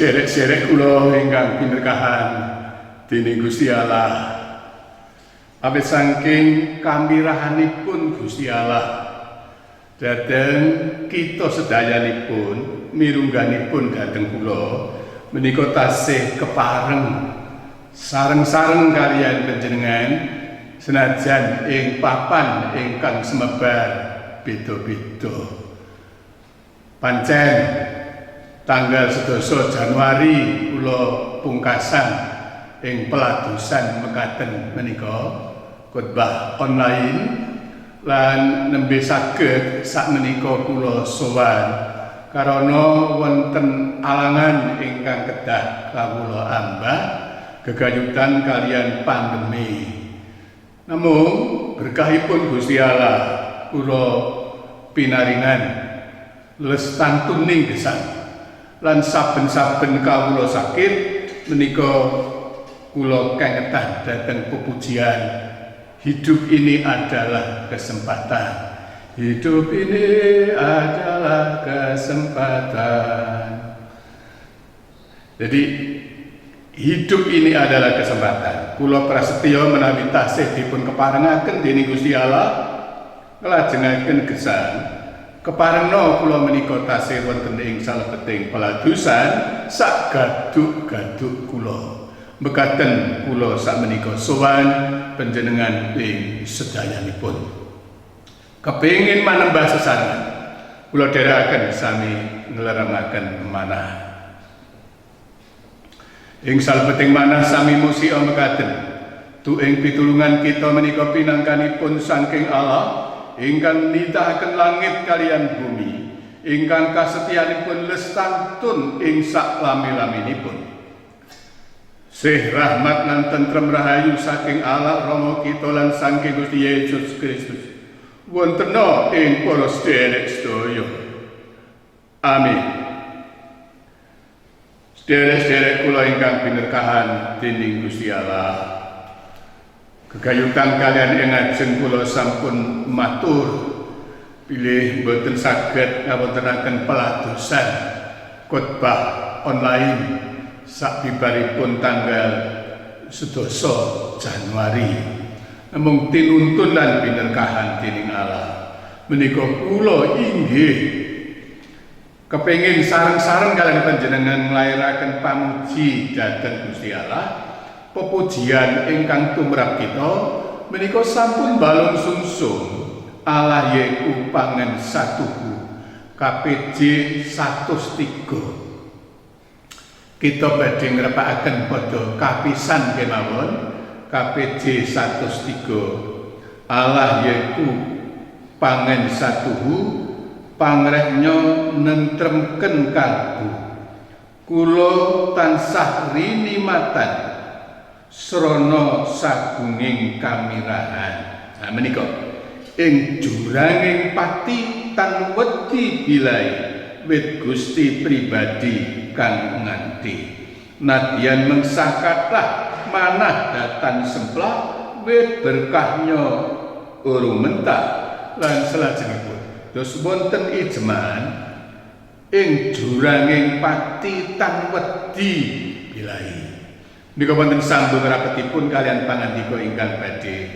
Sederek-sederek kula ingkang pinberkahan dening Gusti Allah. Awit saking kamirahanipun Gusti Allah dhateng kita sedayanipun mirungganipun dhateng kula menika tasih kepareng sareng-sareng kaliyan panjenengan senajan ing papan ingkang semebar beda-beda. Pancen tanggal 11 Januari kula pungkasan ing peladosan mekaten menika khotbah online lan nembe saged sakmenika kula sowan karana wonten alangan ingkang kedah kawula ambah gegayutan kaliyan pandemi. Namung berkahipun Gusti Allah kula pinaringan lestantuning gesang lan saben-saben kawula sakit menika kula kengetan dhateng pepujian hidup ini adalah kesempatan. Hidup ini adalah kesempatan. Jadi hidup ini adalah kesempatan. Kula prasetya menawi tasih dipun keparengaken dening Gusti Allah nglajengaken gesang keparengna kula menika tasih wonten ing salebeting peladosan sak gaduk-gaduk kula. Mekaten kula sakmenika sowan panjenengan ing sedayanipun. Kepingin manembah sesarengan kula dherekaken sami ngleremaken manah. Ing salebeting manah sami musika mekaten. Tu ing pitulungan kita menika pinangkanipun saking Allah ingkang nitahaken langit kaliyan bumi, ingkang kasetyanipun lestantun ing sak lami-laminipun. Sih rahmat lan tentrem rahayu saking Allah Rama kita lan saking Gusti Yesus Kristus wontena ing para sedherek sedaya. Amin. Sedherek-sedherek kula ingkang binerkahan dening Gusti Allah, gegayutan kalian ing ajeng kula sampun matur pilih boten saged ngawontenaken peladosan khotbah online sabibaripun tanggal 11 Januari. Namung tinuntun lan binerkahan dening Allah menika kula inggih kepengin sareng-sareng kalian panjenengan nglairaken pamuji dhateng Gusti Allah. Pepujian ingkang tumrap kita menika sampun balung sungsung Allah yaiku pangen satuhu KPJ 103. Kita badhe ngrepakaken padha kapisan kemawon KPJ 103. Allah yaiku pangen satuhu pangrehnya nentremken kalbu kula tansah rinimatan srana sagunging kamirahan. Nah menika ing juranging pati tan wedi bilai wit Gusti pribadi kang nganti nadyan mengsakathah manah datan semplah wit berkahnya urung mentah lan salajengipun dos wonten ijman ing juranging pati tan wedi bilai. Nika wonten sambung rapetipun kalian pangandika ingkang badhe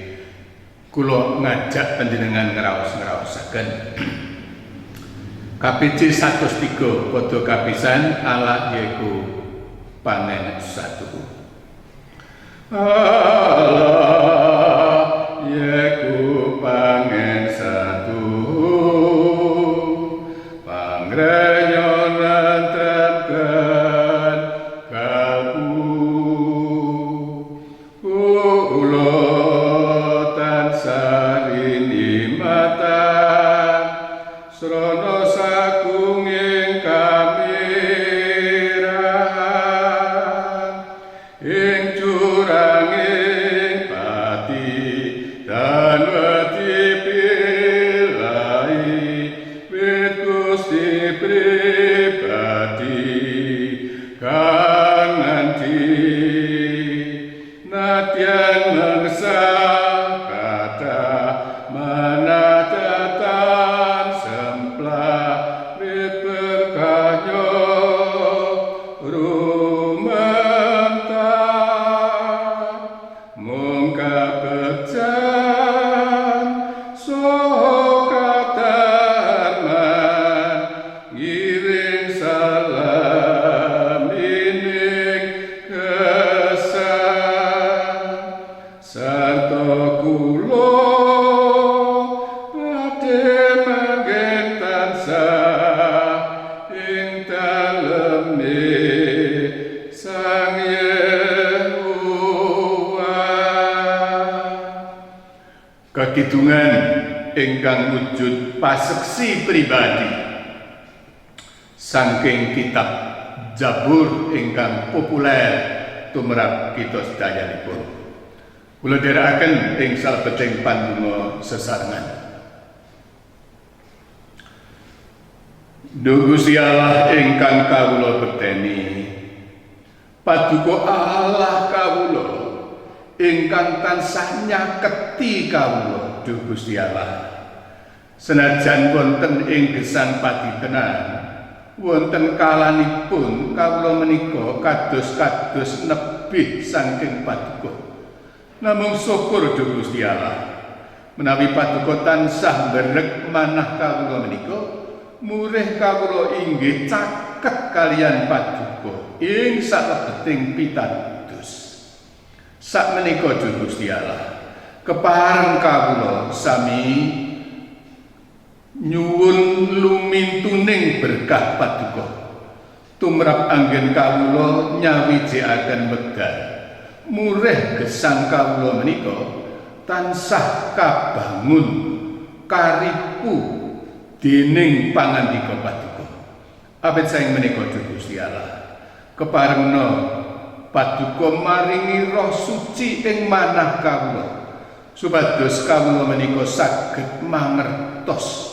kula ngajak panjenengan ngraos-ngraosaken. KPJ 103 padha kapisan Allah yaiku pangen satu. Allah yaiku pangen satu. Pangrenya nantremken kalbu srana sagunging kamirahan ing juranging pati dan wedi pilai wit Gusti pribadi kang nganti nadyan mangsa kata manadatan sempla kidungan ingkang wujud paseksi pribadi saking kitab Zabur ingkang populer tumrap kita sedayanipun. Kula dherekaken ing salebeting pandonga sesarengan. Duh Gusti Allah ingkang kawula beteni, paduka Allah kawula ingkang tansah nyaketi kawula, duh Gusti Allah. Senajan wonten ing gesang paditenan, wonten kalanipun kawula menika kados-kados nebih saking paduka. Namung syukur duh Gusti Allah, menawi paduka tansah mberek manah kawula menika, murih kawula inggih caket kalian paduka ing salebeting pitados. Sakmenika duh Gusti Allah, kepareng kawula sami nyuwun lumintuning berkah paduka tumrap anggen kawula nyawijikaken wekdal murih gesang kawula menika tansah kabangun karipu dening pangandika paduka. Awit saeng menika duh Gusti Allah, keparengna paduka maringi roh suci ing manah kawula supados kawula menika saged mangertos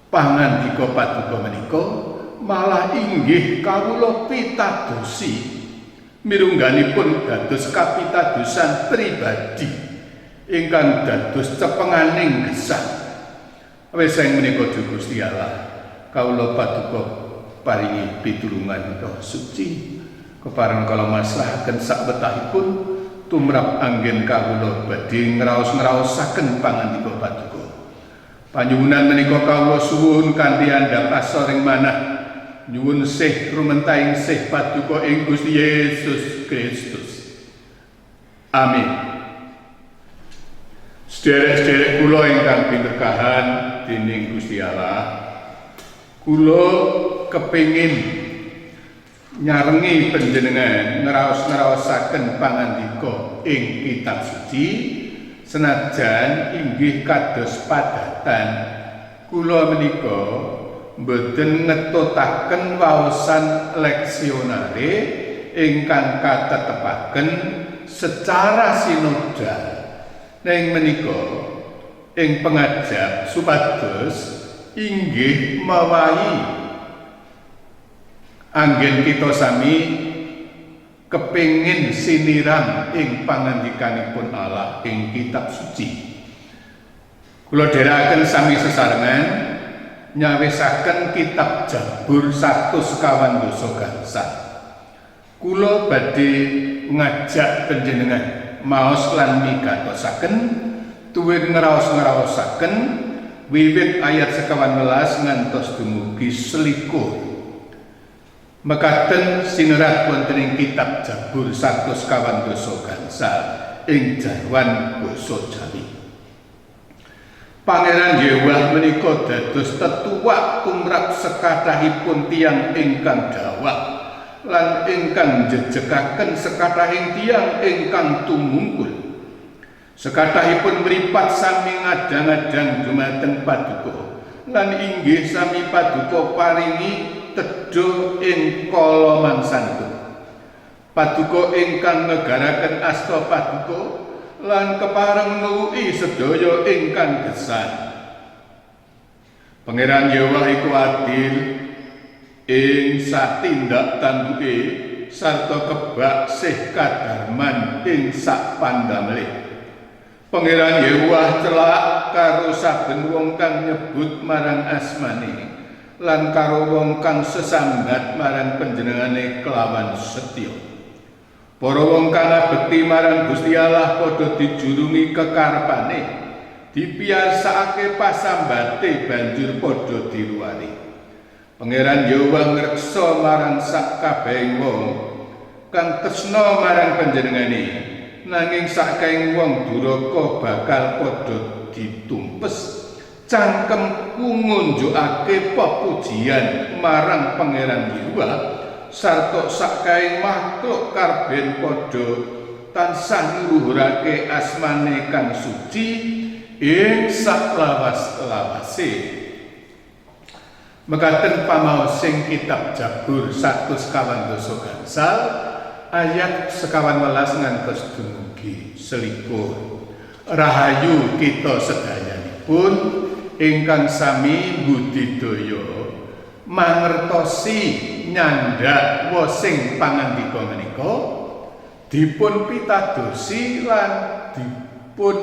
pangandika paduka menika, malah inggih kawula pitadosi mirungganipun dados kapitadosan pribadi ingkang dados cepenganing gesang. Awit saeng menika duh Gusti Allah, kawula paduka paringi pitulungan roh suci kepareng kala maslahaken sakwetahipun tumrap anggen kawula badhe ngraos-ngraosaken pangandika paduka. Panyuwunan menika kawula suwun kanthi andhap asoring manah nyuwun sih rumentaing sih paduka ing Gusti Yesus Kristus. Amin. Sederek-sederek kula ingkang pinterkahan dening Gusti Allah, kula kepengin nyarengi panjenengan ngraos-ngraosaken pangandika ing kitab suci, senajan inggih kados padatan kula menika boten ngetutaken waosan leksionare ingkang katetepaken secara sinodal ning menika ing pengajap supados inggih mawahi anggen kita sami kepengin siniram ing pangandikanipun Allah ing kitab suci. Kula dherekaken sami sesarengan nyawisaken kitab Zabur 100 dosa gangsal. Kula badhe ngajak panjenengan maos lan migatosaken tuwin ngraos-ngraosaken wiwit ayat 11 ngantos dumugi 21. Mekaten sinerat wonten ing kitab Zabur 100 dosa gangsal ing jarwan basa Jawi. Pangeran Yewah menika dados tetuak tumrap sekathahipun tiyang ingkang dawah lan ingkang njejekaken sekathahing tiyang ingkang tumungkul. Sekathahipun mripat sami ngadang-adang dumateng paduka lan inggih sami paduka paringi tejo ing kala mangsanipun. Paduka ingkang negaraken asta paduka lan kepareng nuwuhi sedaya ingkang gesang. Pangeran Yewah iku adil ing satindak tanduke sarta kebak sih kadarman ing sak pandamele. Pangeran Yewah celak karo saben wong kang nyebut marang asmane lan karo wong kang sesambat marang panjenengane kelawan setya. Para wong kang abekti marang Gusti Allah padha dijurungi kekarepane, dipiyarsakake pasambate banjur padha diluwari. Pangeran Yewah ngreksa marang sak kabehing wong kang tresna marang panjenengane, nanging sakkaing wong duraka bakal padha ditumpes. Cangkem ngunjukake pepujian marang Pangeran Yewah sarta sakkaing makhluk karben padha tansah ngluhurake asmane kang suci ing saklawas-lawase. Mekaten pamaos sing kitab Jabur 112 gangsal ayat 11 ngantos dumugi 21. Rahayu kita sedayanipun ingkang sami budidaya mangertosi nyandak sing pangandika menika dipun pitadosi lan dipun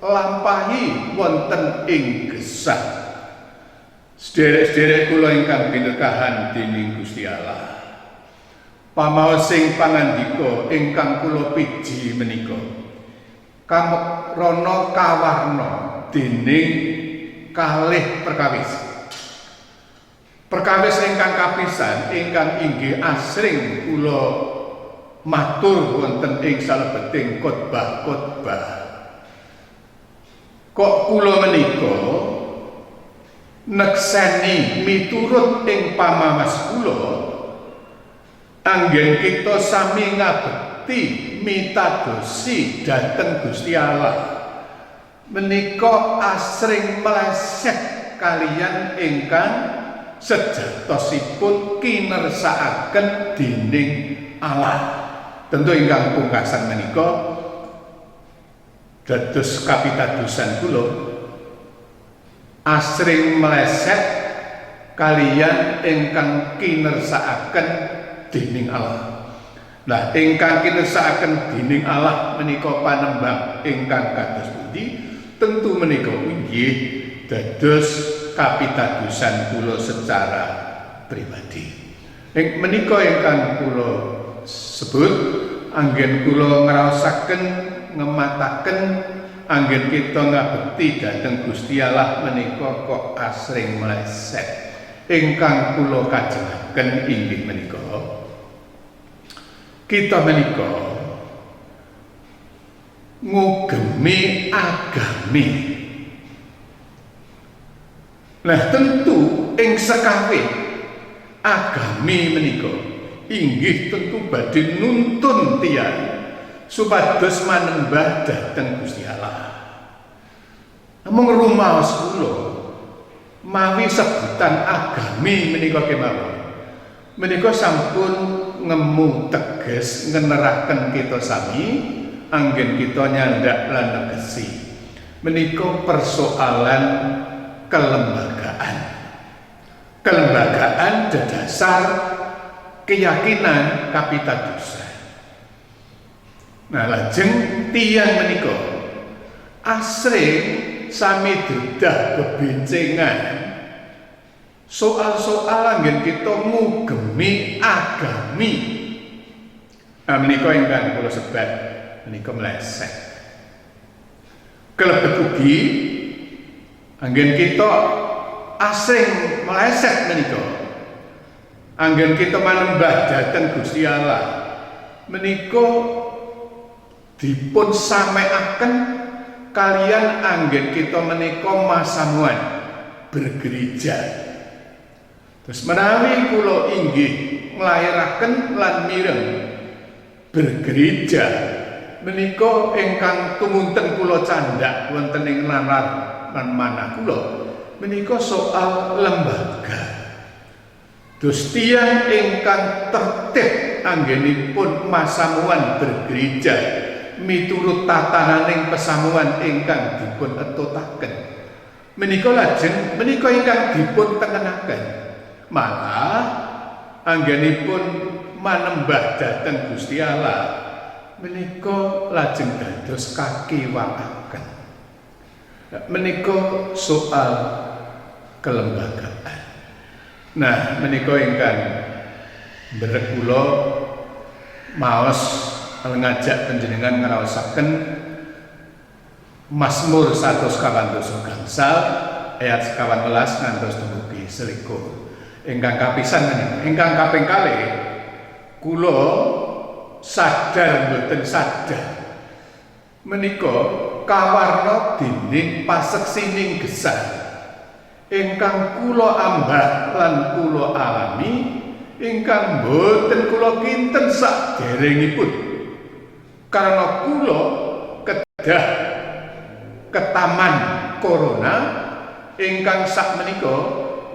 lampahi wonten ing gesah. Sederek-sederek kula ingkang pinekahan dening Gusti Allah. Pamaos sing pangandika ingkang kula piji menika kamrana kawarna dening kalih perkawis. Perkawis ingkang kapisan ingkang inggih asring kula matur wonten ing salebeting khotbah-khotbah. Kok kula menika nekseni miturut ing pamawas kula anggen kita sami ngabekti mitadosi dhateng Gusti Allah menika asring meleset kaliyan ingkang sejatosipun kinersakaken dening Allah. Tentu ingkang pungkasan menika dados kapitadosan kula asring meleset kaliyan ingkang kinersakaken dening Allah. Nah, ingkang kinersakaken dening Allah menika panembang ingkang kados pundi? Tentu menika inggih dados kapitadosan kula secara pribadi. Menika ingkang kula sebut anggen kula ngraosaken ngemataken anggen kita ngabekti dhateng Gusti Allah menika kok asring meleset. Ingkang kula kajengaken inggih menika kita menika ngugemi agami. Nah, tentu ing sekawit agami menika inggih tentu badhe nuntun tiyang supados manembah dhateng Gusti Allah. Namung rumaos kula mawi sebutan agami menika kemawon. Menika sampun ngemu teges ngeneraken kita sami anggen kita nyandak lan negesi. Menika persoalan kelembagaan. Kelembagaan dadasar keyakinan kapitadosan. Nah, lajeng tiyang menika asring sami dedah bebencengan soal-soal anggen kita ngugemi agami. Nah, menika ingkang kula sebat menika meleset. Kelebet ugi anggen kita asring meleset menika anggen kita manembah dhateng Gusti Allah menika dipun sameaken kalian anggen kita menika masamuan bergereja. Terus menawi kula inggih nglairaken lan mireng bergereja menika ingkang tumunten kula candhak wonten ing nalar lan manah kula menika soal lembaga. Dus tiyang ingkang tertib anggenipun masamuan bergereja miturut tatananing pesamuan ingkang dipun etutaken menika lajeng menika ingkang dipun tengenaken malah anggenipun manembah dhateng Gusti Allah menika lajeng dados kakiwakaken. Menika soal kelembagaan. Nah, menika ingkang mberek kula maos ngajak panjenengan ngraosaken Mazmur 112 gangsal ayat 11 ngantos dumugi 21. Ingkang kapisan menika, ingkang kaping kalih kula sadar mboten sadar menika kawarna dening paseksining gesah ingkang kula ambah lan kula alami ingkang mboten kula kinten saderengipun karena kula kedah ketaman corona ingkang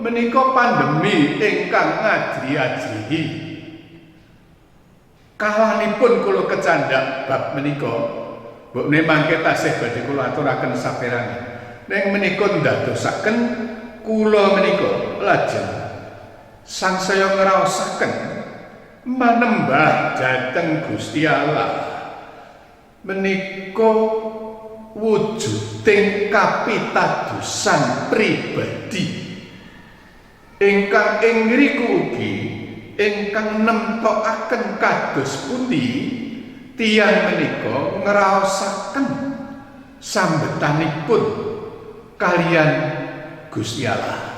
menika pandemi ingkang ngajri-ajrihi. Kalanipun kula kecandak bab menika, mbokne mangke tasih badhe kula aturaken saperangan. Ning menika ndadosaken kula menika lajeng sangsaya ngraosaken manembah dhateng Gusti Allah menika wujuding kapitadosan pribadi ingkang ing ngriku ugi ingkang nemtokaken kados pundi tiyang menika ngraosaken sambetanipun kalian Gusti Allah.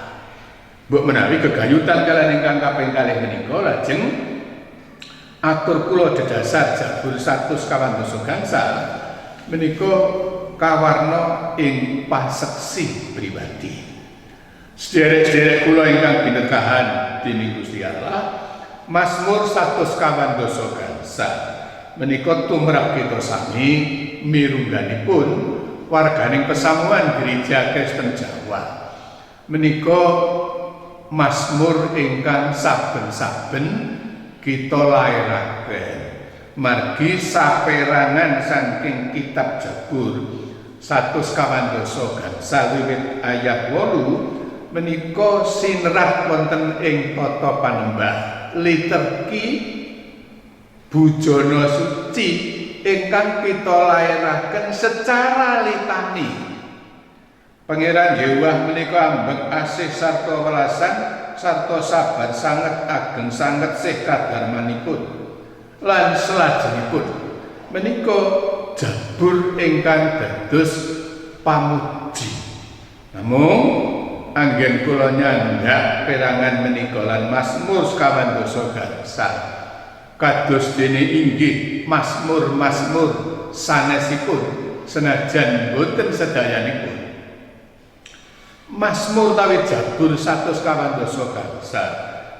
Mbok menawi gegayutan kalian ingkang kaping kalih menika lajeng atur kula dedasar Jabur 100 gangsal menika kawarna ing paseksi pribadi. Sederek-sederek kula ingkang binekahan dening Gusti Allah, Mazmur 100 gangsal menika tumrap kita sami mirungganipun warganing pesamuan Gereja Kristen Jawa. Menika Mazmur ingkang saben-saben kita lairaken margi saperangan saking kitab Jabur 100 gangsal wiwit ayat 8 menika sinerat wonten ing tata panembah liturgi bujana suci ingkang kita lairaken secara litani. Pangeran Yewah menika ambek asih sarta welasan sarta sabar sanget ageng sanget sih kadarmanipun lan selajengipun menika jabur ingkang dados pamuji. Namung anggen kula nyandak perangan menika lan Mazmur 100 gangsal kados dene inggih Mazmur sanesipun senajan boten sedayanipun. Mazmur tawi Jabur 100 gangsal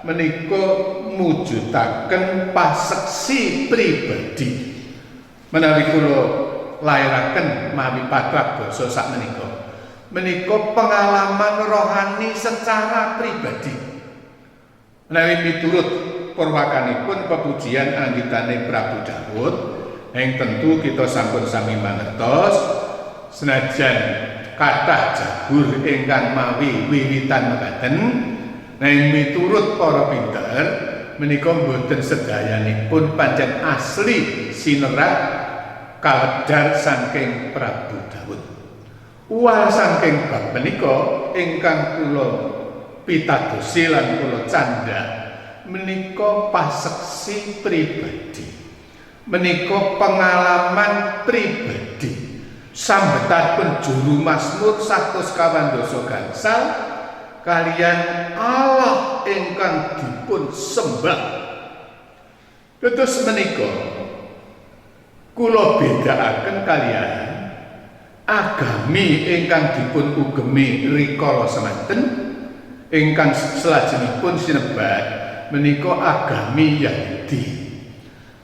menika mujudaken paseksi pribadi. Menawi kula lairaken mawi patrap basa sakmenika menika pengalaman rohani secara pribadi. Menawi miturut purwakanipun pepujian anggitane Prabu Daud yang tentu kita sampun sami mangertos senajan kathah jabur ingkang mawi wiwitan mekaten nang miturut para pinter menika boten sedayanipun pancen asli sinerat kawedhar saking Prabu Daud. Uwal saking bab menika ingkang kula pitadosi lan kula candhak menika paseksi pribadi, menika pengalaman pribadi. Sambetanipun juru Mazmur 100 gangsal kalian Allah ingkang dipun sembah. Dados menika kula bedakaken kalian agami ingkang dipun ugemi rikala semanten ingkang selajengipun sinebat menika agami Yahudi.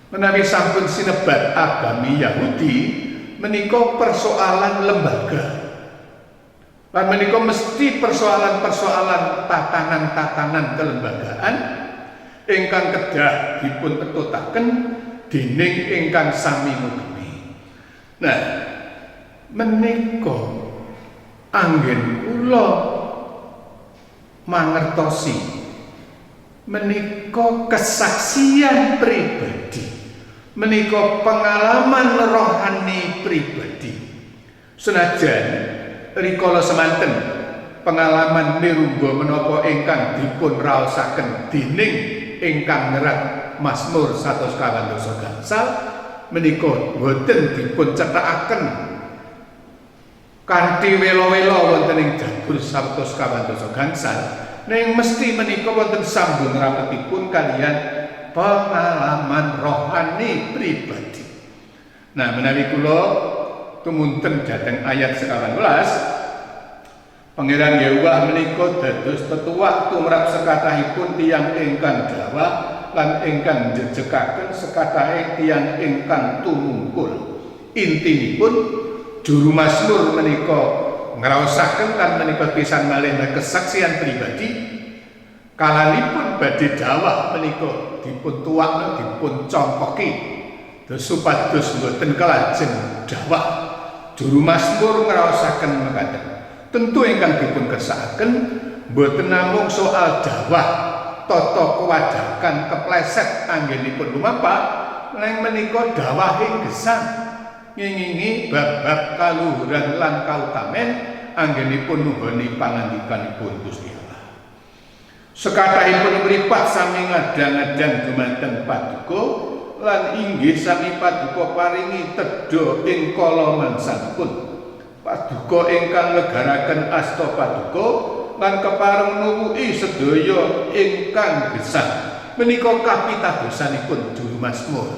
Menawi sampun sinebat agami Yahudi menika persoalan lembaga. Lan menika mesti persoalan-persoalan tatanan-tatanan kelembagaan ingkang kedah dipun ketutaken dening ingkang sami ngugemi. Nah, menika anggen kula mangertosi menika kesaksian pribadi. Menika pengalaman rohani pribadi. Senajan rikala semanten pengalaman nirungga menapa ingkang dipun raosaken dening ingkang nyerat Mazmur 100 gangsal menika boten dipun cethakaken kanthi wela-wela wonten ing Jabur 100 gangsal ning mesti menika wonten sambung rapetipun kalian pengalaman rohani pribadi. Nah, menawi kula tumunten dhateng ayat 19 Pangeran Yewah menika dados tetuak tumrap sekathahipun tiyang ingkang dawah lan ingkang njejekaken sekathahing tiyang ingkang tumungkul. Intinipun juru mazmur menika ngraosaken lan menika pisan malih kesaksian pribadi kalanipun badhe dawuh menika dipun tuwakna dipun contoki supados mboten kelajeng dawuh juru mazmur ngraosaken mekaten tentu ingkang dipun kersakaken mboten namung soal dawuh tata kewadakan kepleset anggenipun lumampah nang menika dawuhing gesang ngingingi bab-bab kaluhuran lan kautamen anggenipun nuhoni pangandikanipun Gusti Allah. Sekathahipun mripat sami ngadang-adang dumateng paduka lan inggih sami paduka paringi tedha ing kala mangsanipun. Paduka ingkang negaraken asta paduka lan kepareng nuwuhi sedaya ingkang gesang menika kapitadosanipun juru mazmur.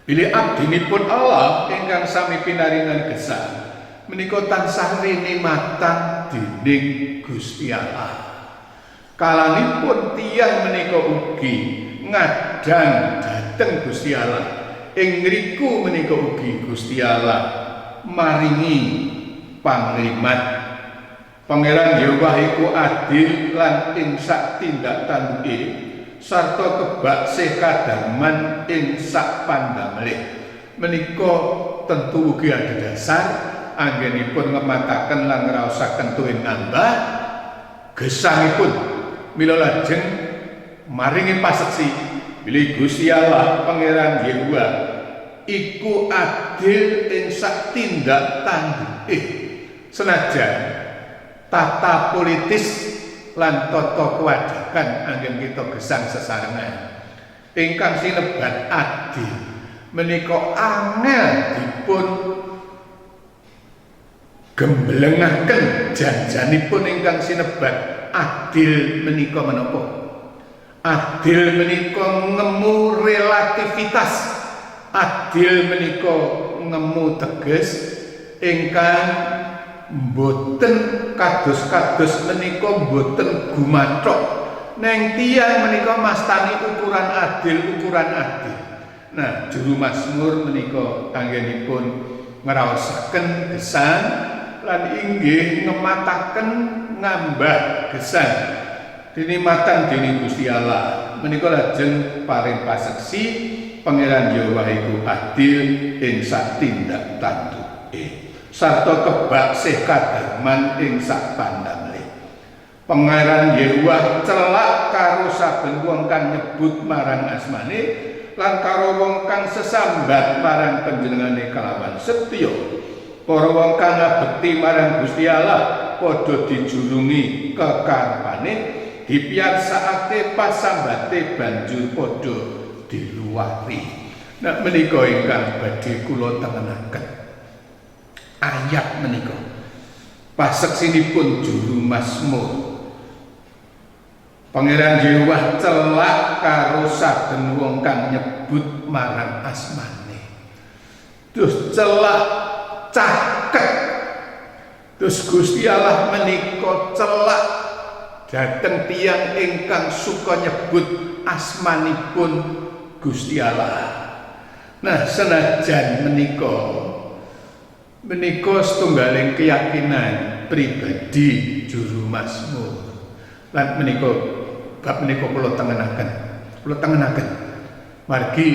Bilih abdinipun Allah ingkang sami pinaringan gesang menika tansah rene matang dening Gusti Allah. Kalanipun tiyang menika ugi ngadang dhateng Gusti Allah. Ing ngriku menika ugi Gusti Allah maringi panglimat. Pangeran Yahweh iku adil lan ing sak tindak tanduke sarta kebaksih kadhaman ing sak pandamel. Menika tentu ugi adhedhasar anggenipun ngemataken lan ngraosaken tuwin ambah gesangipun mila lajeng maringi paseksi bilih Gusti Allah Pangeran Yahweh iku adil ing sak tindak tanduke. Senajan tata politis lan tata kewadakan anggen kita gesang sesarengan ingkang sinebat adil menika angel dipun gemblengaken janjanipun ingkang sinebat adil menika menapa? Adil menika ngemu relativitas, adil menika ngemu teges ingkang mboten kados-kados menika mboten gumathok neng tiyang menika mastani ukuran adil. Nah, juru mazmur menika anggenipun ngraosaken gesang lan inggih ngemataken ngambah gesang dinikmatan dening Gusti Allah. Menika lajeng paring paseksi Pangeran Yahweh iku adil ing sak tindak tanduke sarta kebaksih kadhaman ing sak pandamel. Pangeran Yahweh celak karo saben wong kang nyebut marang asmane lan karo wong kang sesambat marang panjenengane kalawan setya. Para wong kang ngabekti marang Gusti Allah padha dijulungi kekarepane, dipiyarsakake pasambate banjur padha diluwari. Nah menika ingkang badhe kula tengenaken ayat menika paseksinipun juru mazmur. Pangeran Yahweh celak karo saben wong kang nyebut marang asmane. Terus celak caket. Terus Gusti Allah menika celak dhateng tiyang ingkang suka nyebut asmanipun Gusti Allah. Nah, senajan menika setunggaling keyakinan pribadi juru mazmur lan menika bab menika kula tengenaken margi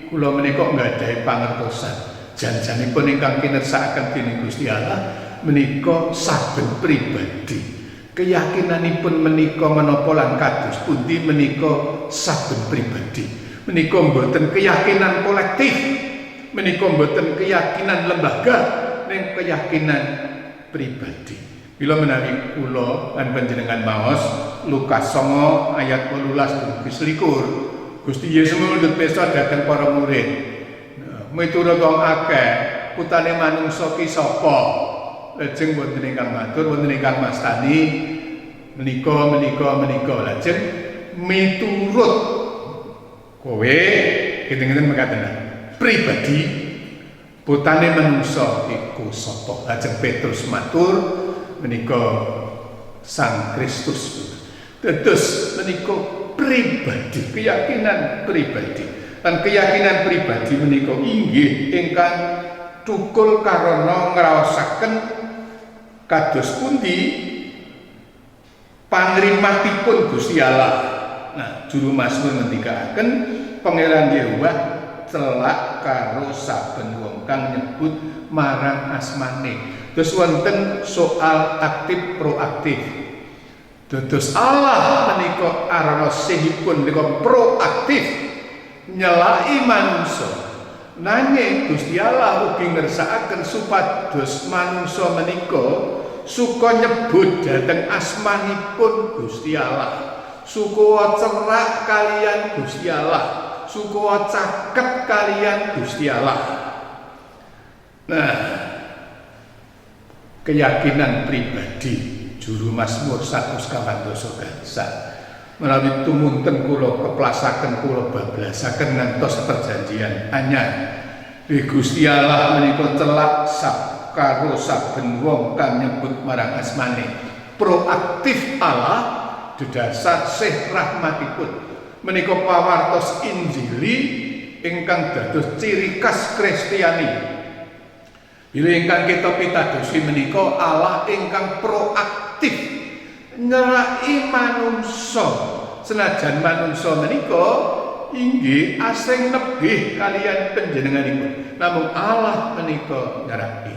kula menika nggadahi pangertosan janjanipun ingkang kinersakaken dening Gusti Allah menika saben pribadi keyakinanipun menika menapa lan kados pundi menika saben pribadi menika mboten keyakinan kolektif menika mboten keyakinan lembaga ning keyakinan pribadi. Bila menawi kula lan panjenengan maos Lukas 9 ayat 18 dumugi 21 Gusti Yesus mundhut pesta dhateng para murid. Miturut wong akeh putane manungsa ki sapa? Lajeng wonten ingkang matur wonten ingkang mastani menika lajeng miturut kowe ngeten mekaten pribadi putane manungsa iku sapa? Lajeng Petrus matur menika Sang Kristus. Dados menika pribadi, keyakinan pribadi. Dan keyakinan pribadi menika inggih ingkang tukul karana ngraosaken kados pundi pangrimatipun Gusti Allah. Nah, juru Mazmur ngendikaken Pangeran Yahweh celak karo saben wong kang nyebut marang asmane. Terus wonten soal aktif proaktif. Dados Allah menika arosihipun menika proaktif nyelaki manungsa. Nanging Gusti Allah ugi ngersakaken supados manungsa menika suka nyebut dhateng asmanipun Gusti Allah. Suka cerak kalian Gusti Allah, suka caket kalian Gusti Allah. Nah, keyakinan pribadi juru Mazmur 112 gangsal menawi tumunten kula keplasaken kula bablasaken ngantos perjanjian anyar. Gusti Allah menika celak karo saben wong kang nyebut marang asmane. Proaktif Allah dedasar sih rahmatipun menika pawartos Injili ingkang dados ciri khas Kristiani. Bila ingkang kita pitadosi menika Allah ingkang proaktif nyeraki manungsa, senajan manungsa menika inggih asring nebih kalian panjenenganipun, namun Allah menika nyeraki.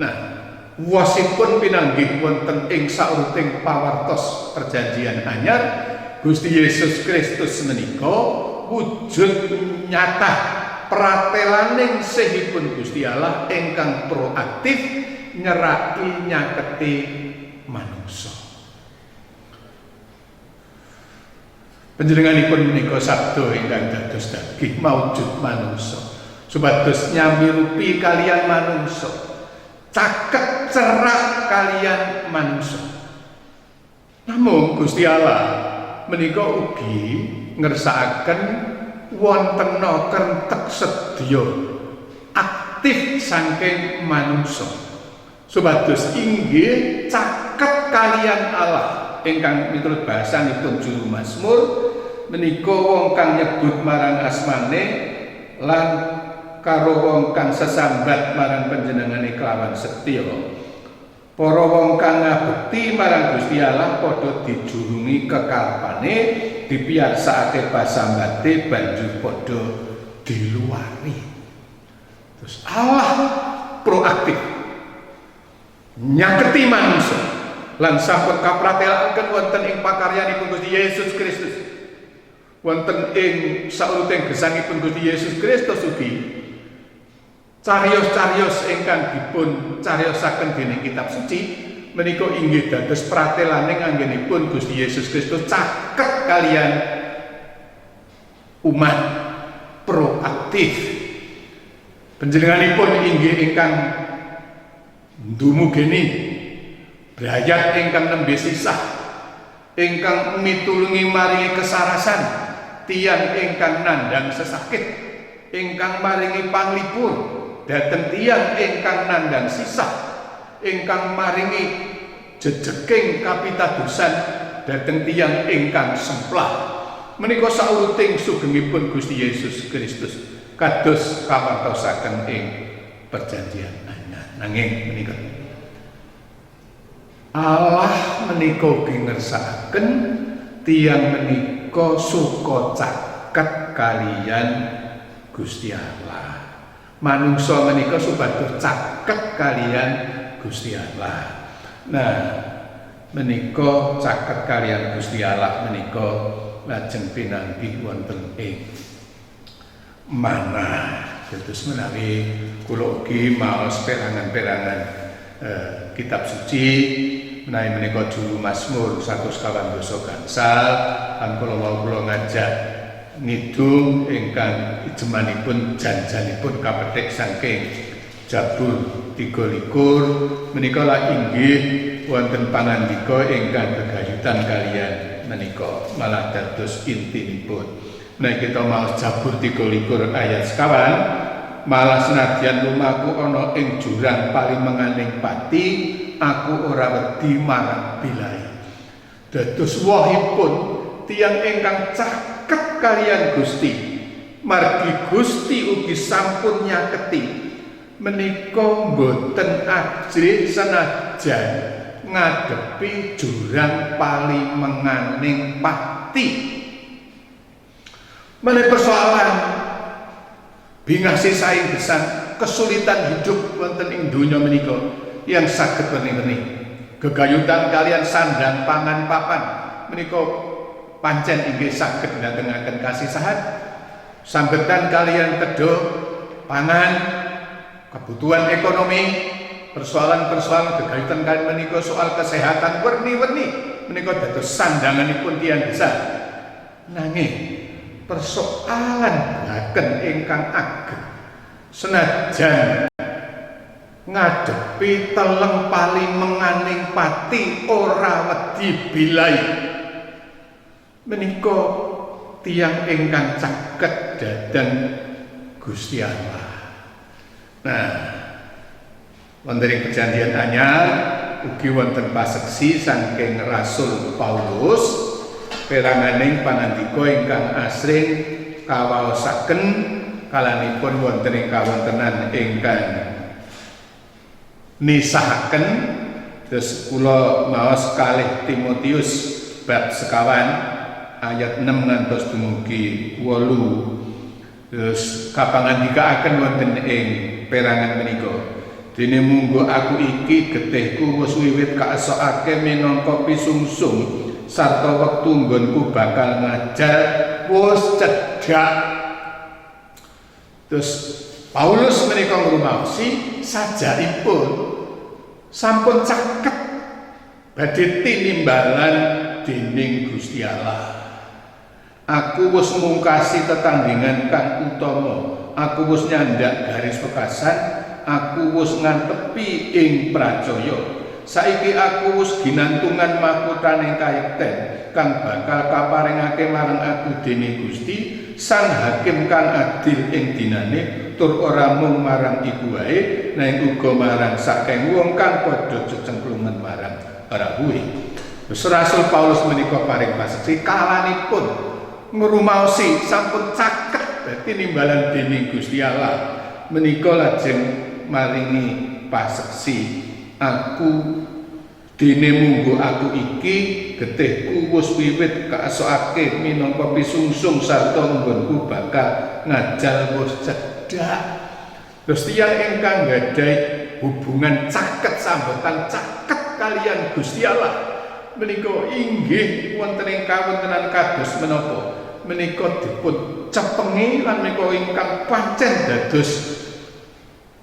Nah, wasipun pinanggih wonten ing sauruting pawartos perjanjian anyar, Gusti Yesus Kristus menika wujud nyata pratelaning sihipun Gusti Allah ingkang proaktif nyeraki nyaketi manungsa. Panjenenganipun menika sabda ingkang dados daging maujud manungsa, supados nyamirupi kalian manungsa, caket cerak kalian manungsa. Namun Gusti Allah menika ugi ngersakaken wontena kentek sedya aktif saking manungsa, supados inggih caket kalian Allah ingkang miturut bahasanipun juru Mazmur menika wong kang nyebut marang asmane lan karo wong kang sesambat marang panjenengane kelawan setya. Para wong kang ngabekti marang Gusti Allah padha dijurungi kekarepane, dipiyarsakake pasambate banjur padha diluari. Terus Allah proaktif nyaketi manungsa lan sampun kapratelaken wonten ing pakaryanipun Gusti Yesus Kristus. Wonten ing sauruting gesangipun Gusti Yesus Kristus ugi cariyos-cariyos ingkang dipun cariyosaken dening kitab suci menika inggih dados pratelaning anggenipun Gusti Yesus Kristus caket kalian umat proaktif. Panjenenganipun inggih ingkang ndumugeni brayat ingkang nembe sisah, ingkang mitulungi maringi kesarasan tiyang ingkang nandhang sesakit, ingkang maringi panglipur dhateng tiyang ingkang nandhang sisah, ingkang maringi jejeking kapitadosan dhateng tiyang ingkang semplah. Menika sauruting sugengipun Gusti Yesus Kristus kados kawartosaken ing perjanjian anyar. Nanging menika Allah menika ugi ngersakaken tiyang menika suka caket kalian Gusti Allah. Manungsa menika supados caket kalian Gusti Allah. Nah, menika caket kalian Gusti Allah menika lajeng pinanggih wonten ing manah. Dados menawi kula ugi maos perangan-perangan kitab suci menawi menika juru Mazmur 112 gangsal lan kula ngajak ngidung ingkang ijemanipun janjanipun kapetik saking Jabur 23 menika la inggih wonten panandika ingkang gegayutan kalian menika malah dados intinipun. Menawi kita maos Jabur 23 ayat sekawan, malah senadyan lumaku ana ing jurang palimenganing pati, aku ora wedi marang bilai. Dados wohipun tiyang ingkang caket kalian Gusti, margi Gusti ugi sampun nyaketi menika boten ajrih senajan ngadepi jurang palimenganing pati. Meneh persoalan bingasi saing gesang kesulitan hidup wonten ing donya menika yang saged werni-werni gegayutan kalian sandang pangan papan menika pancen inggih saged ndatengaken kasisahan sambetan kalian teduh pangan kebutuhan ekonomi persoalan-persoalan gegayutan kalian menika soal kesehatan werni-werni menika dados sandanganipun tiyang gesang nanging persoalan boten ingkang ageng senajan ngadepi teleng palimenganing pati ora wedi bilai menika tiyang ingkang caket dhateng Gusti Allah. Nah, wonten ing perjanjian anyar ugi wonten paseksi saking Rasul Paulus peranganing pangandika ingkang asring kawaosaken kalanipun wonten ing kawontenan ingkang nisahaken terus kula maos kalih Timotius bab sekawan ayat 6 ngantos dumugi 8 terus kapangandikaaken wonten ing perangan menika dene munggo aku iki getihku wis wiwit kaesokake minangka pisungsung sarta wektu nggonku bakal ngajar wis cedhak. Terus Paulus menika ngrumaosi sajaripun sampun caket badhe tinimbalan dening Gusti Allah. Aku wis mungkasi tetandhingan kang utama, aku wis nyandak garis pekasan, aku wis ngantepi ing pracaya. Saiki aku wis ginantungan mahkotaning kayekten kang bakal kaparingake marang aku dening Gusti Sang Hakim kang adil ing dinane tur ora mung marang iku wae nanging uga marang saking wong kang padha cecengklungan marang para kuwi. Rasul Paulus menika paring paseksi kalanipun ngrumaosi sampun caket dadi nimbalan dening Gusti Allah menika lajeng maringi paseksi aku dene munggo aku iki getihku wis wiwit kaesokake minangka pisungsung sarta nggonku bakal ngajal wis cedhak. Terus tiyang ingkang gadhahi hubungan caket sambetan caket kalian Gusti Allah menika inggih wonten ing kawontenan kados menapa menika dipun cepengi lan menika ingkang pancen dados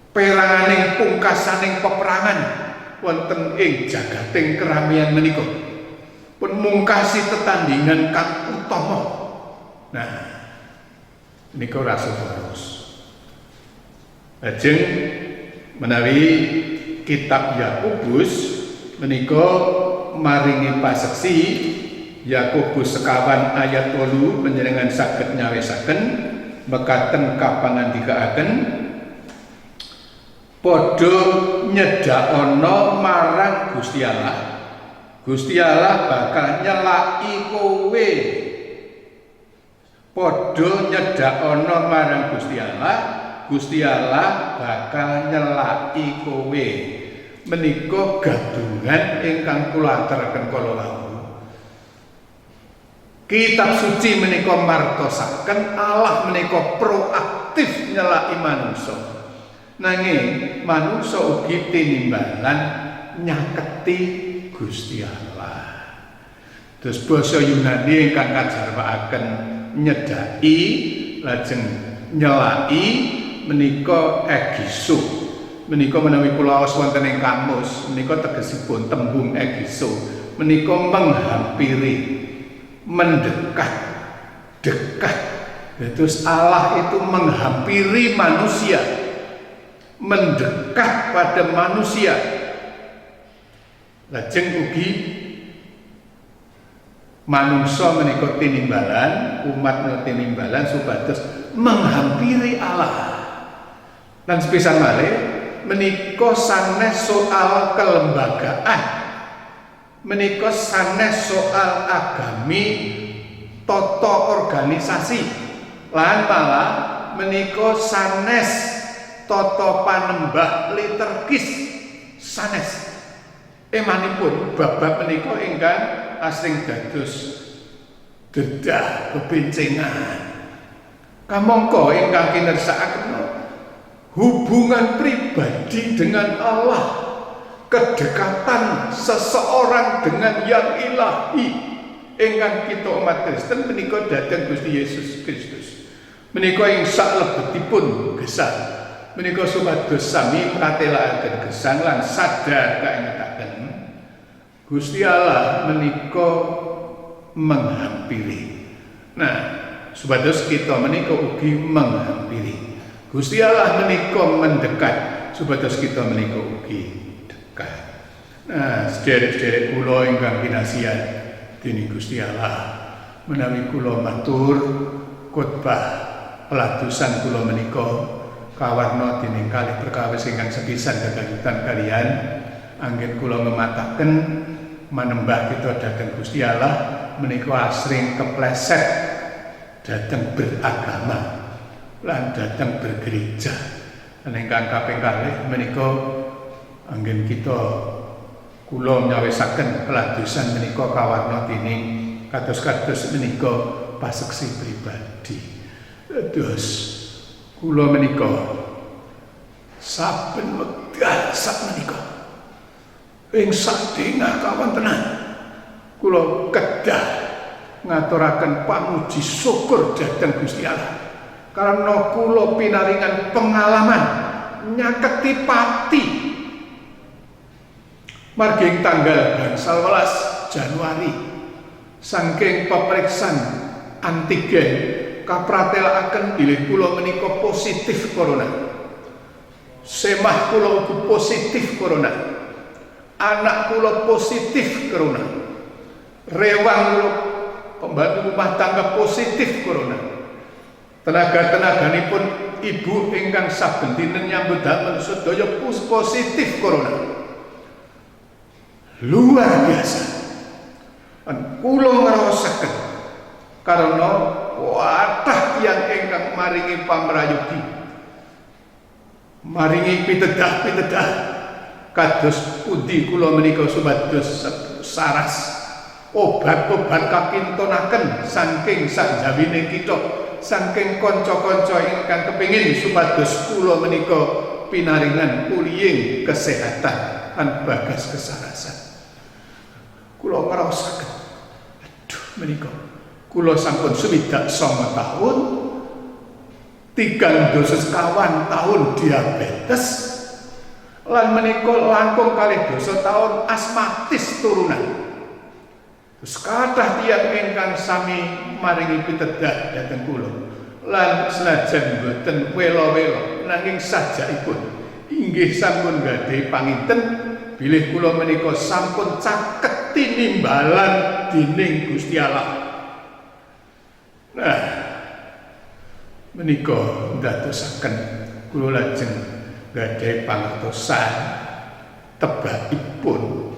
peranganing pungkasaning peperangan wonten ing jagating keramian menika pun mungkasi tetandhingan kang utama. Nah, menika Rasul Paulus lajeng menawi kitab Yakobus menika maringi paseksi Yakobus sekawan ayat 8 panjenengan saged nyawisaken mekaten kapangandikaaken padha nyedakana marang Gusti Allah. Gusti Allah bakal nyelaki kowe. Padha nyedakana marang Gusti Allah, Gusti Allah bakal nyelaki kowe. Menika gabungan ingkang kula aturaken kala wau. Kitab suci menika martosaken Allah menika proaktif nyelaki manungsa. Nanging manungsa ugi tinimbalan nyaketi Gusti Allah. Terus basa Yunani ingkang kajarwakaken nyedaki lajeng nyelaki menika egiso. Menika menawi kula waos wonten ing kamus menika tegesipun tembung egiso menika menghampiri, mendekat, dekat. Terus Allah itu menghampiri manusia, mendekat pada manusia. Lajeng ugi manungsa menika tinimbalan, umat menika tinimbalan supados menghampiri Allah. Lan sepisan malih menika sanes soal kelembagaan, menika sanes soal agami, tata organisasi, lan malah menika sanes tata panembah liturgis sanes emanipun bab-bab menika ingkang asring dados dedah bebencengan. Kamangka ingkang kinersakaken hubungan pribadi dengan Allah, kedekatan seseorang dengan yang ilahi ingkang kita umat Kristen menika dhateng Gusti Yesus Kristus. Menika ing salebetipun gesang menika supados sami pratelakaken gesang lan sadar kaingetaken Gusti Allah menika menghampiri. Nah, supados kita menika ugi menghampiri. Gusti Allah menika mendekat, supados kita menika ugi dekat. Nah, sederek-sederek kula ingkang kinasihan dening Gusti Allah, menawi kula matur khotbah peladusan kula menika kawarna dening kalih perkawis ingkang sepisan kekalutan kalian, anggen kula ngemataken manembah kita dhateng Gusti Allah menika asring kepleset dhateng beragama lan dhateng bergereja. Lan ingkang kaping kalih menika anggen kita kula nyawisaken peladusan menika kawarna dening kados-kados menika paseksi pribadi. Terus kula menika saben wekdal sak menika ing sadéngah kawontenan kula kedah ngaturaken pamuji syukur dhateng Gusti Allah karena kula pinaringan pengalaman nyaketi pati marging tanggal gangsal 11 Januari saking peperiksaan antigen kapratelaken bilih kula menika positif corona. Semah kula ugi positif corona. Anak kula positif corona. Rewang kula pembantu rumah tangga positif corona. Tenaga-tenaganipun ibu ingkang saben dinten nyambut damel sedaya positif corona. Luar biasa. Kula ngraosaken karena wadah yang ingkang maringi pamrayogi, maringi pitedah-pitedah kados pundi kula menika supados saras obat-obat kapintunaken saking sanjawine kita, saking kanca-kanca ingkang kepengin supados kula menika pinaringan pulihing kesehatan lan bagas kesarasan. Kula ngraosaken, aduh menika kula sampun 29 tahun, 3 kawan tahun diabetes, lan menika langkung 2 tahun asmatis turunan. Terus kathah tiyang ingkang sami maringi pitedah dhateng kula, lan senajan boten welo-welo nanging sajakipun inggih sampun gadhahi panginten bilih kula menika sampun caket tinimbalan dening Gusti Allah. Nah, menika ndadosaken kula lajeng gadhahi pangertosan tebakipun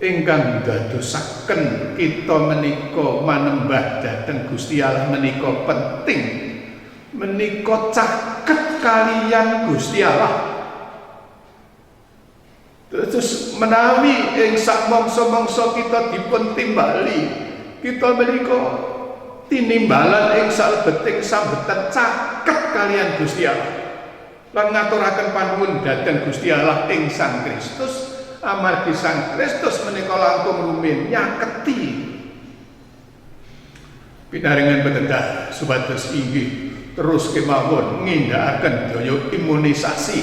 ingkang ndadosaken kita menika manembah dhateng Gusti Allah menika penting, menika caket kaliyan Gusti Allah. Terus menawi ing sak mangsa-mangsa kita dipun timbali, kita menika tinimbalan ing salebeting sambetan caket kalian Gusti Allah. Lan ngaturaken panuwun dhateng Gusti Allah ing Sang Kristus, amargi Sang Kristus menika langkung rumiyin nyaketi pinaringan pitedah supados inggih terus kemawon ngindakaken daya imunisasi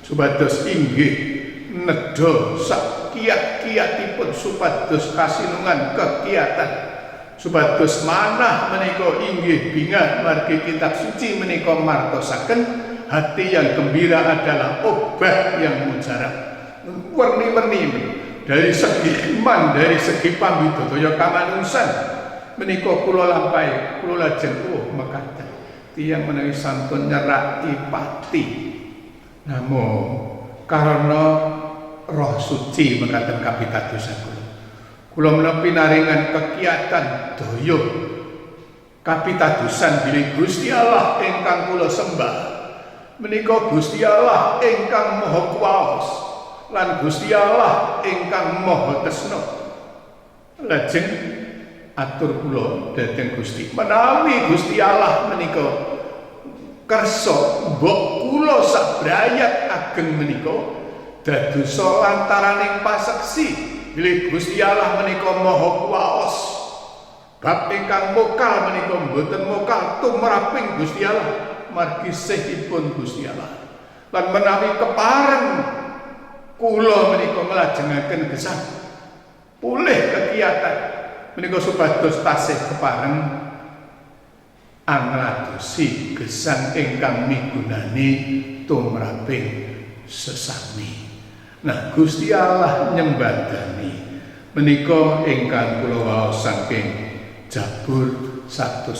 supados inggih nedha sak kiat-kiatipun supados kasinungan kegiatan supados manah menika inggih bingah margi kitab suci menika martosaken hati yang gembira adalah obat yang mujarab. Werni-werni dari segi iman, dari segi pambidodaya kamanusan menika kula lampahi, kula lajeng mekaten tiyang menawi sampun nyerati pati namung karena Roh Suci mekaten kapitadosan kula menawi pinaringan kegiatan daya kapitadosan bilih Gusti Allah ingkang kula sembah menika Gusti Allah ingkang Maha Kuwasa lan Gusti Allah ingkang Maha Tresna. Lajeng atur kula dhateng Gusti, menawi Gusti Allah menika kersa mbok kula sabrayat ageng menika dadosa lantaraning paseksi bilih Gusti Allah menika Maha Kuwasa. Bab ingkang mokal menika mboten mokal tumraping Gusti Allah margi sehipun Gusti Allah. Lan menawi kepareng kula menika nglajengaken gesang pulih kegiatan menika supados tasih kepareng angladosi gesang ingkang migunani tumraping sesami. Nah, Gusti Allah nyembadani menika ingkang kula waos saking Jabur 150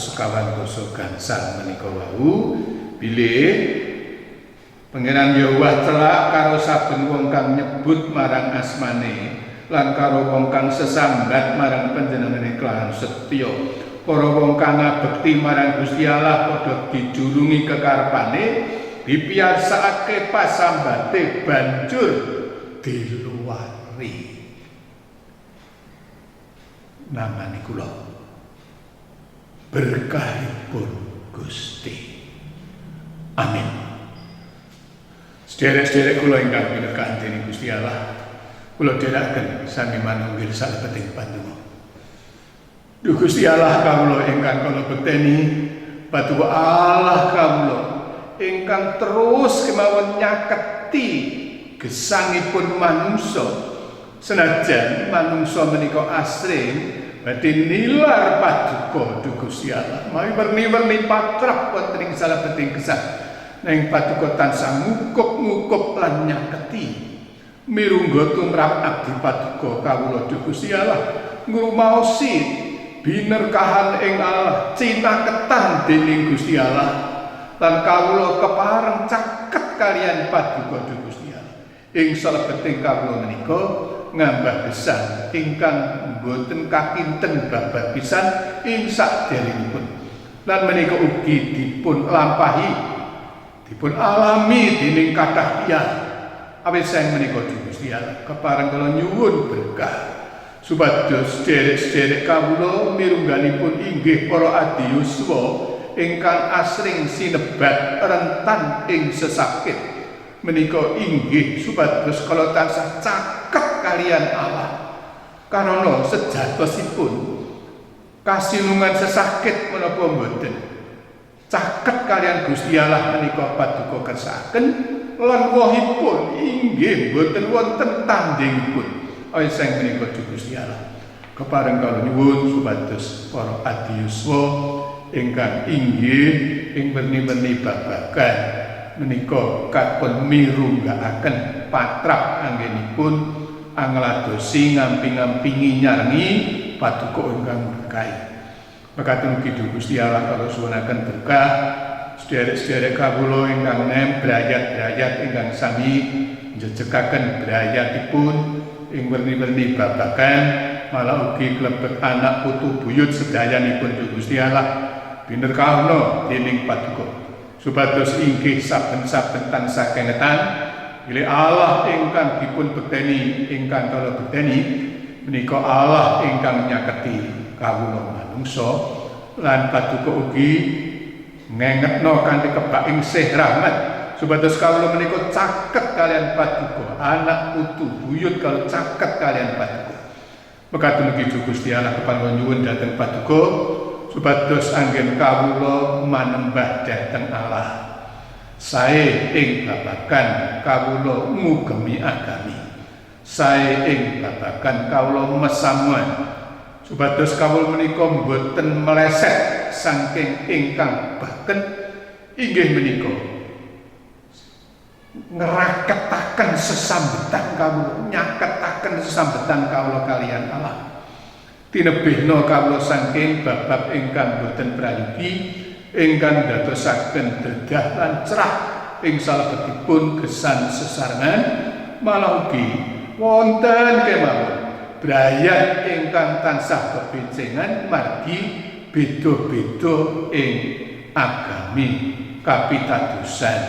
gangsal menika wau bilih Pangeran Yahweh celak karo saben wong kang nyebut marang asmane lan karo wong kang sesambat marang panjenengane kelawan setya. Para wong kang ngabekti marang Gusti Allah padha dijulungi kekarepane, dipiyarsakake pasambate banjur diluwari. Namani kula berkahipun Gusti. Amin. Sederek-sederek kula ingkang pinerkahan dening Gusti Allah, kula dherekaken sami manunggil salebeting pandonga. Duh Gusti Allah kawula ingkang kula bekteni, Paduka Allah kawula ingkang terus kemawon nyaketi gesangipun manungsa, senajan manungsa menika asring badhe nilar paduka Duh Gusti Allah. Mawi werni-werni patrap wonten ing salebeting gesang neng paduka tansah ngukup-ngukup lan nyaketi mirungga tumrap abdi paduka kawula Duh Gusti Allah, ngrumaosi binerkahan ing Allah, cinaketan dening Gusti Allah lan kawula kepareng caket kalian paduka Duh Gusti Allah ing salebeting kawula menika ngambah gesang ingkang boten kakinten babat pisan ing sakderengipun lan menika ugi dipun lampahi dipun alami dening kathah tiyang awit sang menika Gusti Allah kepareng kula nyuwun berkah supados sederek-sederek kawula mirungganipun inggih para adi yuswa ingkang asring sinebat rentan ing sesakit menika inggih supados kala tansah caket kalian Allah karana sejatosipun kasilungan sesakit menapa mboten caket kalian Gusti Allah menika paduka kersakaken lan wohipun inggih boten wonten tandingipun awit sang menika Gusti Allah kepareng kala nyuwun supados para adi yuswa ingkang inggih ing werni-werni babagan menika kapun mirunggakaken patrap anggenipun angladosi ngamping-ngampingi nyarengi paduka ingkang berkahi. Mekaten ugi Gusti Allah kala suwunaken berkah sederek-sederek kawula ingkang nem brayat-brayat ingkang sami njejekaken brayatipun ing werni-werni babagan malah ugi klebet anak putu buyut sedayanipun Gusti Allah binerkahna dening paduka supados inggih saben-saben tansah kengetan bilih Allah ingkang dipun bekteni ingkang kala bekteni menika Allah ingkang nyaketi kawula manungsa lan paduka ugi ngengetno kanthi kebak ing sih rahmat supados kawula menika caket kalian paduka anak putu buyut kalau caket kalian paduka. Mekaten ugi Gusti Allah kepareng nyuwun dhateng paduka supados anggen kawula manembah dhateng Allah sae ing babagan kawula ngugemi agami sae ing babagan kawula mesamuan supados kawula menika mboten meleset saking ingkang baken inggih menika ngeraketaken sesambetan kawula nyaketaken sesambetan kawula kalian Allah tinebihna kawula saking bab-bab ingkang boten prayogi ingkang dadosaken dedah lan cerah ing salebetipun gesang sesarengan malah ugi wonten kemawon brayat ingkang tansah bebencengan margi beda-beda ing agami kapitadosan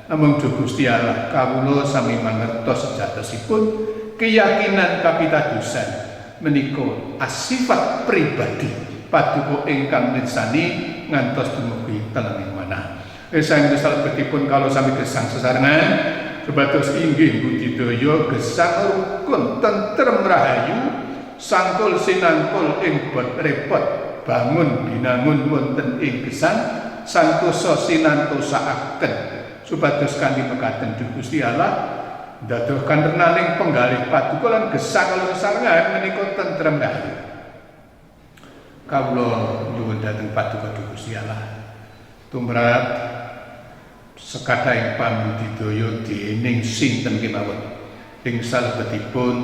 Namung duh Gusti Allah kawula sami mangertos sejatosipun keyakinan kapitadosan menika asifat pribadi paduka ingkang mirsani ngantos dumugi telenging manah. Sang salebetipun kalau sami gesang sesarengan supados inggih budidaya gesang rukun tentrem rahayu sangkul sinangkul ing bot repot bangun binangun wonten ing gesang santosa sinantosaaken supados kanthi mekaten duh Gusti Allah ndadohaken renaning penggalih paduka lan gesang kala sesarengan menika tentrem rahayu. Kawula nyuwun dhateng paduka duh Gusti Allah tumrap sekadhing pambudidaya dening sinten kemawon ing salebetipun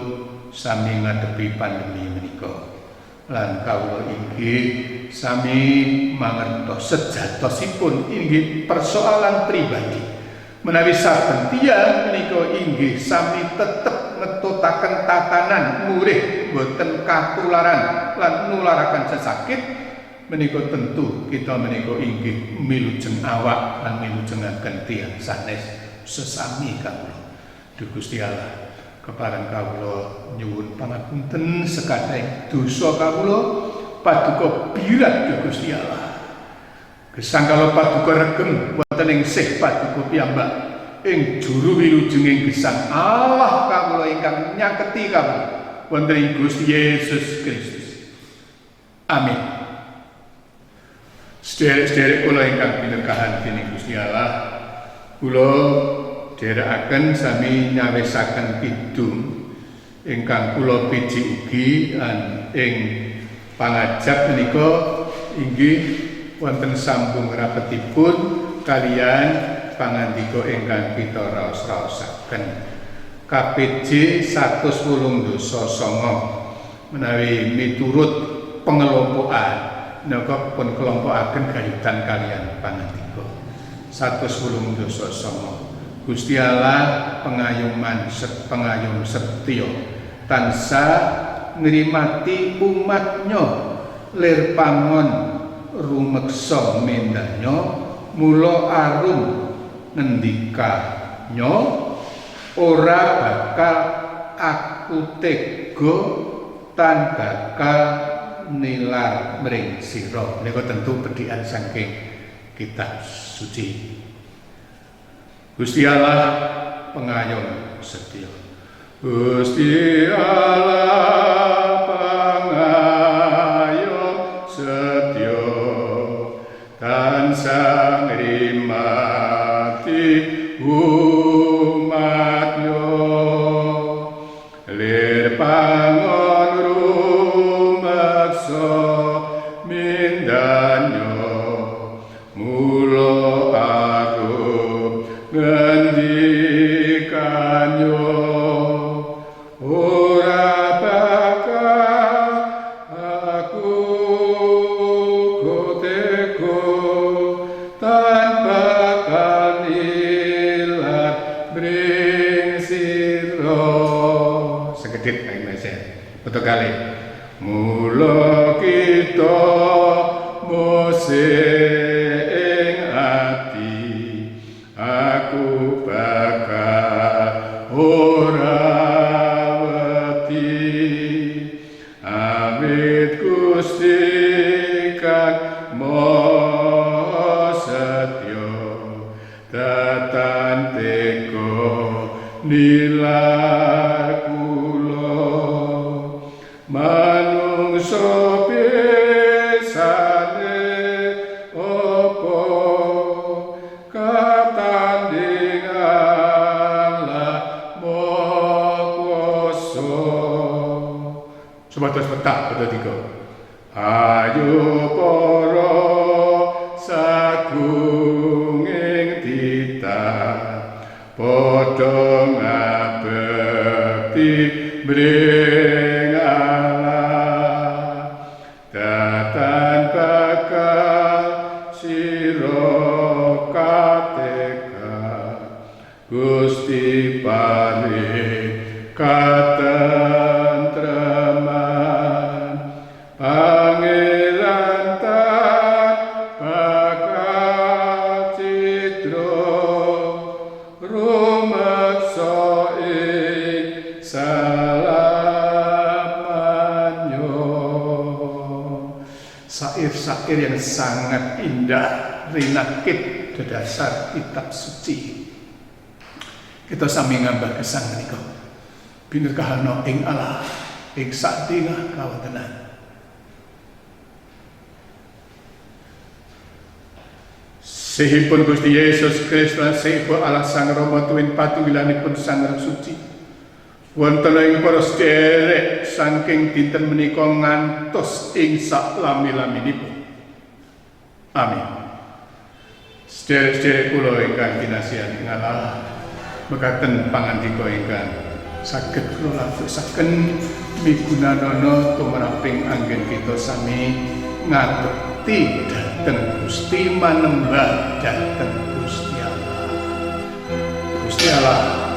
sami ngadepi pandemi menika lan kawula inggih sami mangertos sejatosipun inggih persoalan pribadi menawi saben tiyang menika inggih sami tetep ngetutaken tatanan murih boten katularan lan nularaken sesakit menika tentu kita menika inggih milujeng awak lan milujengaken tiyang sanes sesami kawula. Duh Gusti Allah kepareng kawula nyuwun pangapunten sekadhing dosa kawula paduka birat duh Gusti Allah. Gesang kala paduka regem wonten ing sih paduka piyambak ing juru wilujenging gesang Allah kawula ingkang nyaketi kawula wonten ing Gusti Yesus Kristus. Amin. Sederek-sederek kula ingkang pinekahan dening Gusti Allah, kula dherekaken sami nyawisaken kidung ingkang kula piji ugi lan ing pangajap menika inggih wonten sambung rapetipun kaliyan pangandika ingkang kita raos-raosaken. KPJ 189 menawi miturut pengelompokan naka pun kelompokaken gayutan kalian pangandika 189 Gusti Allah pengayuman pengayum setya tansah ngrimati umatnya lir pangon rumeksa mendanya mula arum ngendikanya ora bakal aku tega tan bakal nilar mring sira. Menika tentu bedhikan saking kitab suci. Gusti Allah pengayom setya. Gusti Allah pengayom setya tansah ngrimati umatnya lir pangon rumeksa mindanya mula arum ngendikannya ora bakal aku koteko tan bakal nilat mring sira sekedhit Pak Meser betul kali mula kita musik ing ati aku bakal ora wedi amit Gusti kang maha setya datan teka nilar kula manungsa pisane apa katanding Allah maha kuwasa. Sebatas petak pada tiga. Ayo para sagunging titah padha ngabekti mring Allah datan bakal sira kateka Gusti paring katentreman pangeran tan bakal citra Syair-syair yang sangat indah rinakit dasar kitab suci. Kita sami ngambah kesan menika. Binerkahana ing Allah ing sadéngah kawontenan. Sehipun Gusti Yesus Kristus lan sehipun Allah Sang Rama tuwin patunggilanipun Sang Roh Suci. Wonten ing para sederek saking dinten menika ngantos ing saklami-laminipun. Amin. Sederek-sederek kula ingkang kinasihani Allah, mekaten pangandika ingkang saged kula lajengaken migunanana tumraping anggen kita sami ngabekti dhateng Gusti manembah dhateng Gusti Allah. Gusti Allah